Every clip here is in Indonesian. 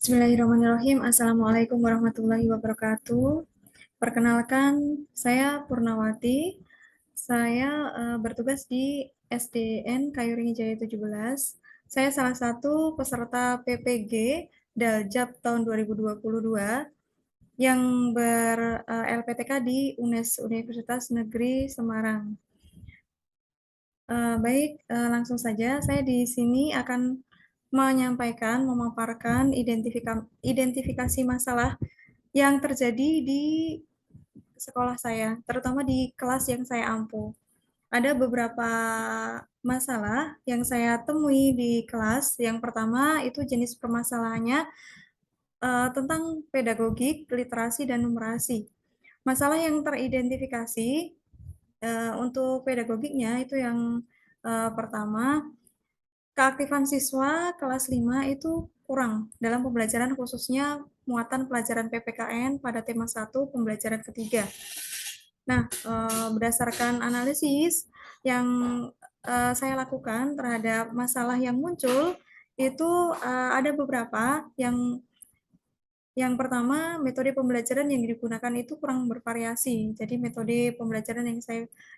Bismillahirrahmanirrahim. Assalamualaikum warahmatullahi wabarakatuh. Perkenalkan, saya Purnawati. Saya bertugas di SDN Kayuring Jaya 17. Saya salah satu peserta PPG Daljab tahun 2022 yang ber-LPTK di UNES, Universitas Negeri Semarang. Baik, langsung saja saya di sini akan menyampaikan, memaparkan identifikasi masalah yang terjadi di sekolah saya, terutama di kelas yang saya ampu. Ada beberapa masalah yang saya temui di kelas. Yang pertama itu jenis permasalahannya tentang pedagogik, literasi, dan numerasi. Masalah yang teridentifikasi untuk pedagogiknya itu yang pertama, keaktifan siswa kelas 5 itu kurang dalam pembelajaran, khususnya muatan pelajaran PPKN pada tema 1 pembelajaran ketiga. Nah, berdasarkan analisis yang saya lakukan terhadap masalah yang muncul, itu ada beberapa yang pertama, metode pembelajaran yang digunakan itu kurang bervariasi. Jadi metode pembelajaran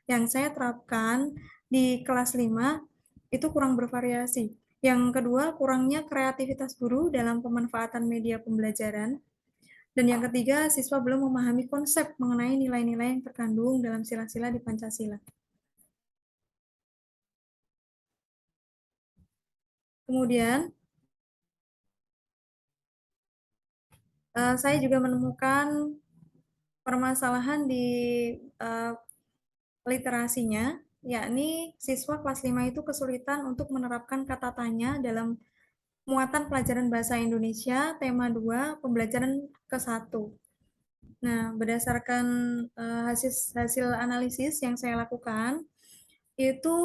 yang saya terapkan di kelas 5 itu kurang bervariasi. Yang kedua, kurangnya kreativitas guru dalam pemanfaatan media pembelajaran. Dan yang ketiga, siswa belum memahami konsep mengenai nilai-nilai yang terkandung dalam sila-sila di Pancasila. Kemudian, saya juga menemukan permasalahan di uh, literasinya, yakni siswa kelas 5 itu kesulitan untuk menerapkan kata tanya dalam muatan pelajaran bahasa Indonesia tema 2 pembelajaran ke-1. Nah, berdasarkan hasil hasil analisis yang saya lakukan, itu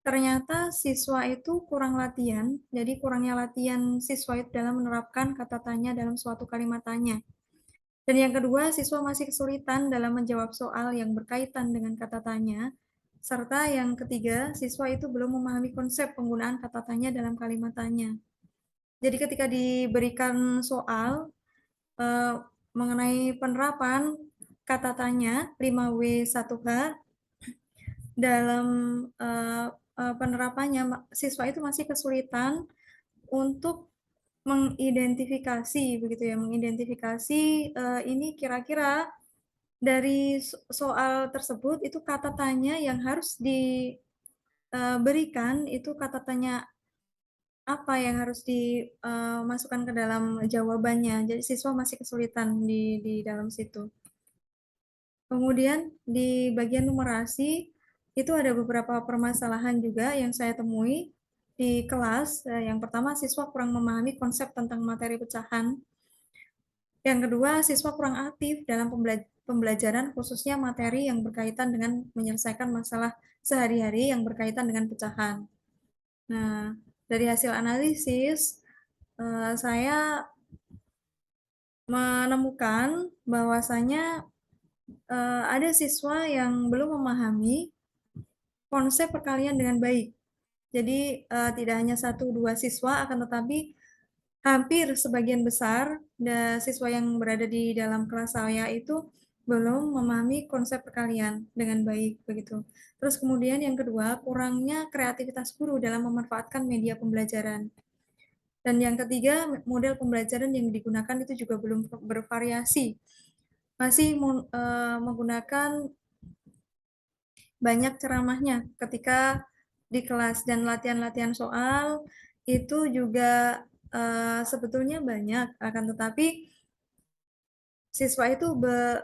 ternyata siswa itu kurang latihan, jadi kurangnya latihan siswa itu dalam menerapkan kata tanya dalam suatu kalimat tanya. Dan yang kedua, siswa masih kesulitan dalam menjawab soal yang berkaitan dengan kata tanya. Serta yang ketiga, siswa itu belum memahami konsep penggunaan kata tanya dalam kalimat tanya. Jadi ketika diberikan soal mengenai penerapan kata tanya 5W1H dalam penerapannya, siswa itu masih kesulitan untuk mengidentifikasi begitu ya, mengidentifikasi ini kira-kira dari soal tersebut itu kata tanya yang harus diberikan itu kata tanya apa yang harus dimasukkan ke dalam jawabannya. Jadi siswa masih kesulitan di dalam situ. Kemudian di bagian numerasi itu ada beberapa permasalahan juga yang saya temui di kelas. Yang pertama, siswa kurang memahami konsep tentang materi pecahan. Yang kedua, siswa kurang aktif dalam pembelajaran, khususnya materi yang berkaitan dengan menyelesaikan masalah sehari-hari yang berkaitan dengan pecahan. Nah, dari hasil analisis, saya menemukan bahwasanya ada siswa yang belum memahami konsep perkalian dengan baik. Jadi tidak hanya 1-2 siswa, akan tetapi hampir sebagian besar siswa yang berada di dalam kelas saya itu belum memahami konsep perkalian dengan baik begitu. Terus kemudian yang kedua, kurangnya kreativitas guru dalam memanfaatkan media pembelajaran. Dan yang ketiga, model pembelajaran yang digunakan itu juga belum bervariasi. Masih menggunakan banyak ceramahnya ketika di kelas, dan latihan-latihan soal itu juga sebetulnya banyak, akan tetapi siswa itu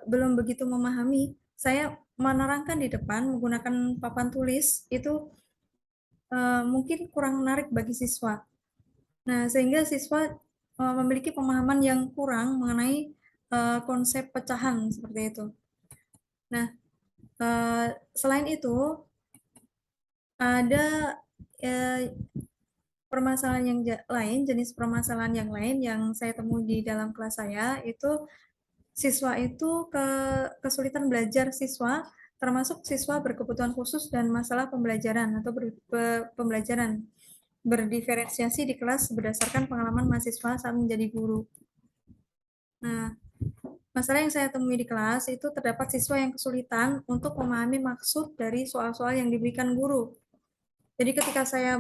belum begitu memahami. Saya menerangkan di depan menggunakan papan tulis itu mungkin kurang menarik bagi siswa. Nah, sehingga siswa memiliki pemahaman yang kurang mengenai konsep pecahan seperti itu. Nah, selain itu ada permasalahan yang lain, jenis permasalahan yang lain yang saya temui di dalam kelas saya itu siswa itu kesulitan belajar siswa, termasuk siswa berkebutuhan khusus dan masalah pembelajaran atau pembelajaran. berdiferensiasi di kelas berdasarkan pengalaman mahasiswa saat menjadi guru. Nah, masalah yang saya temui di kelas itu terdapat siswa yang kesulitan untuk memahami maksud dari soal-soal yang diberikan guru. Jadi ketika saya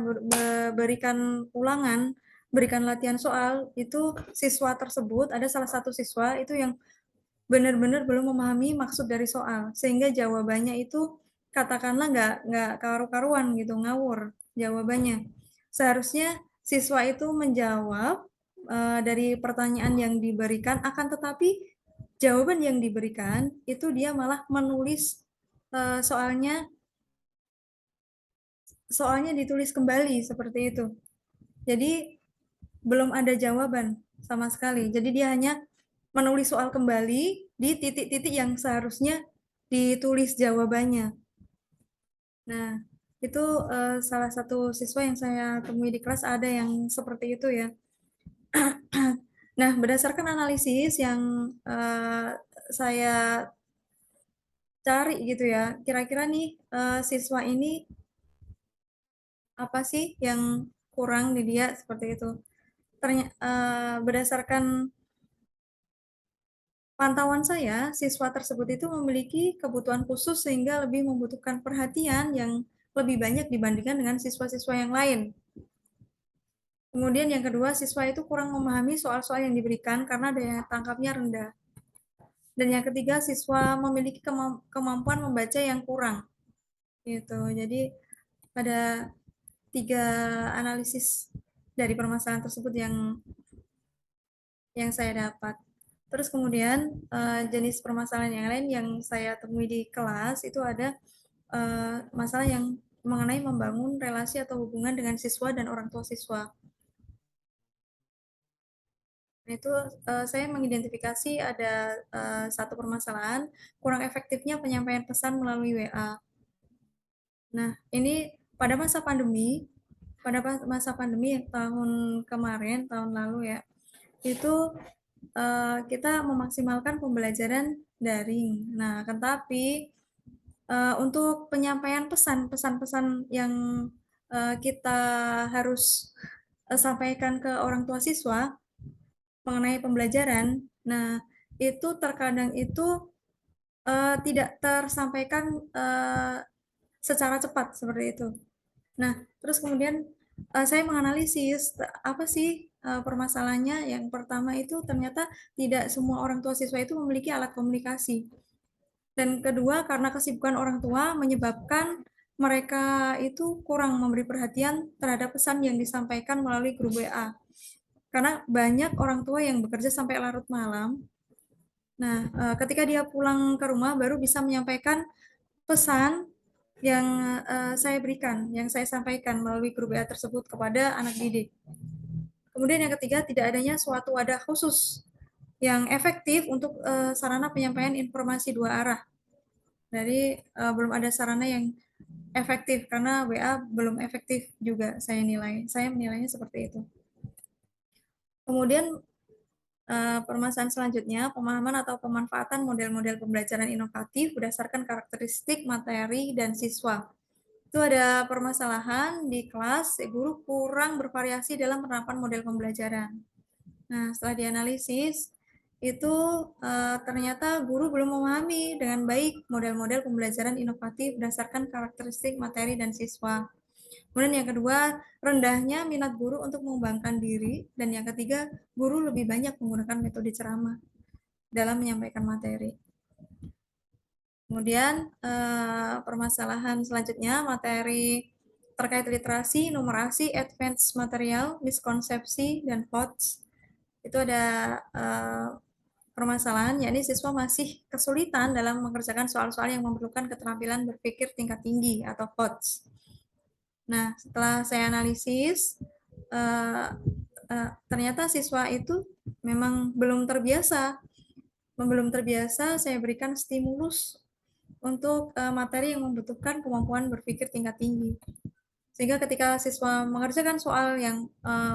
berikan ulangan, berikan latihan soal, itu siswa tersebut, ada salah satu siswa itu yang benar-benar belum memahami maksud dari soal, sehingga jawabannya itu katakanlah nggak karu-karuan gitu, ngawur jawabannya. Seharusnya siswa itu menjawab dari pertanyaan yang diberikan, akan tetapi jawaban yang diberikan itu dia malah menulis soalnya ditulis kembali seperti itu. Jadi belum ada jawaban sama sekali. Jadi dia hanya menulis soal kembali di titik-titik yang seharusnya ditulis jawabannya. Nah, itu salah satu siswa yang saya temui di kelas ada yang seperti itu ya. Nah, berdasarkan analisis yang saya cari gitu ya, kira-kira nih siswa ini apa sih yang kurang di dia seperti itu. Berdasarkan pantauan saya, siswa tersebut itu memiliki kebutuhan khusus sehingga lebih membutuhkan perhatian yang lebih banyak dibandingkan dengan siswa-siswa yang lain. Kemudian yang kedua, siswa itu kurang memahami soal-soal yang diberikan karena daya tangkapnya rendah. Dan yang ketiga, siswa memiliki kemampuan membaca yang kurang. Gitu. Jadi ada 3 analisis dari permasalahan tersebut yang saya dapat. Terus kemudian jenis permasalahan yang lain yang saya temui di kelas itu ada masalah yang mengenai membangun relasi atau hubungan dengan siswa dan orang tua siswa. Nah, itu saya mengidentifikasi ada satu permasalahan kurang efektifnya penyampaian pesan melalui WA. Nah, ini pada masa pandemi, tahun kemarin, tahun lalu ya, itu kita memaksimalkan pembelajaran daring. Nah, tetapi untuk penyampaian pesan-pesan yang kita harus sampaikan ke orang tua siswa mengenai pembelajaran, nah itu terkadang itu tidak tersampaikan secara cepat seperti itu. Nah, terus kemudian saya menganalisis apa sih permasalahannya. Yang pertama itu ternyata tidak semua orang tua siswa itu memiliki alat komunikasi. Dan kedua, karena kesibukan orang tua menyebabkan mereka itu kurang memberi perhatian terhadap pesan yang disampaikan melalui grup WA. Karena banyak orang tua yang bekerja sampai larut malam. Nah, ketika dia pulang ke rumah baru bisa menyampaikan pesan yang saya berikan, yang saya sampaikan melalui grup WA tersebut kepada anak didik. Kemudian yang ketiga, tidak adanya suatu wadah khusus yang efektif untuk sarana penyampaian informasi dua arah. Jadi belum ada sarana yang efektif karena WA belum efektif juga saya nilai. Saya menilainya seperti itu. Kemudian permasalahan selanjutnya, pemahaman atau pemanfaatan model-model pembelajaran inovatif berdasarkan karakteristik materi dan siswa. Itu ada permasalahan di kelas, guru kurang bervariasi dalam penerapan model pembelajaran. Nah, setelah dianalisis, itu ternyata guru belum memahami dengan baik model-model pembelajaran inovatif berdasarkan karakteristik materi dan siswa. Kemudian yang kedua, rendahnya minat guru untuk mengembangkan diri. Dan yang ketiga, guru lebih banyak menggunakan metode ceramah dalam menyampaikan materi. Kemudian permasalahan selanjutnya, materi terkait literasi, numerasi, advance material, miskonsepsi, dan HOTS. Itu ada permasalahan, yakni siswa masih kesulitan dalam mengerjakan soal-soal yang memerlukan keterampilan berpikir tingkat tinggi atau HOTS. Nah, setelah saya analisis, ternyata siswa itu memang belum terbiasa. Saya berikan stimulus untuk materi yang membutuhkan kemampuan berpikir tingkat tinggi. Sehingga ketika siswa mengerjakan soal yang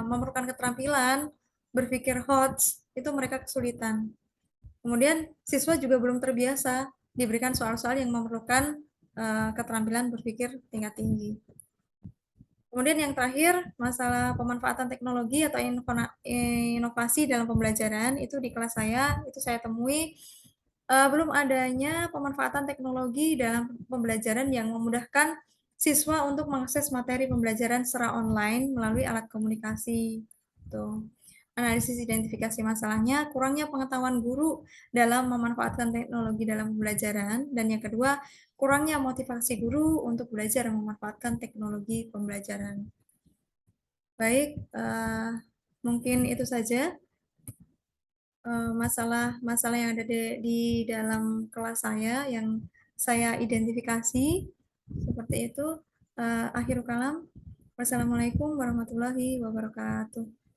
memerlukan keterampilan berpikir HOTS, itu mereka kesulitan. Kemudian siswa juga belum terbiasa diberikan soal-soal yang memerlukan keterampilan berpikir tingkat tinggi. Kemudian yang terakhir, masalah pemanfaatan teknologi atau inovasi dalam pembelajaran itu di kelas saya itu saya temui belum adanya pemanfaatan teknologi dalam pembelajaran yang memudahkan siswa untuk mengakses materi pembelajaran secara online melalui alat komunikasi. Tuh. Analisis identifikasi masalahnya, kurangnya pengetahuan guru dalam memanfaatkan teknologi dalam pembelajaran, dan yang kedua, kurangnya motivasi guru untuk belajar memanfaatkan teknologi pembelajaran. Baik, mungkin itu saja masalah-masalah yang ada di dalam kelas saya yang saya identifikasi seperti itu. Akhirul kalam. Wassalamualaikum warahmatullahi wabarakatuh.